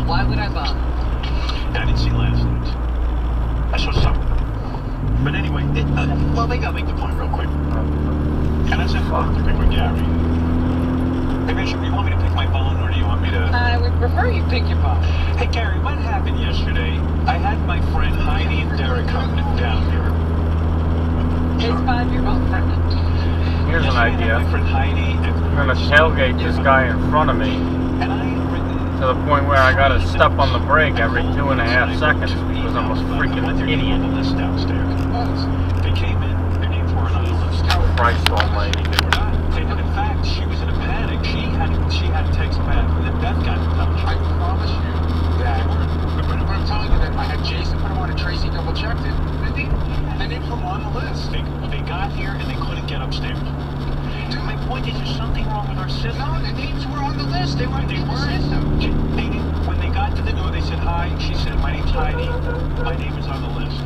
Why would I bother? I didn't see last night. I saw some. But anyway, well, they gotta make the point real quick. And I said, fuck, to pick with Gary. Hey, Bishop, you want me to pick my bone, or do you want me to... I would prefer you pick your bone. Hey, Gary, what happened yesterday? I had my friend Heidi and Derek come down here. His 5-year-old friend. Here's an idea. My friend Heidi and... I'm gonna tailgate this guy in front of me And I had written... to the point where I gotta step on the brake every 2.5 seconds because I'm a freaking idiot. On the list downstairs. They came in, their names weren't on the list. Christ almighty. They were not. And in fact, she was in a panic. She had text back when the death got in touch. I promise you that, but I'm telling you that I had Jason put them on and Tracy double-checked it. The names were on the list. They got here and they couldn't get upstairs. Dude, my point is there's something wrong with our system. No, the names were on the list. They weren't in the system. When they got to the door, they said hi. She said, my name's Heidi. My name is on the list.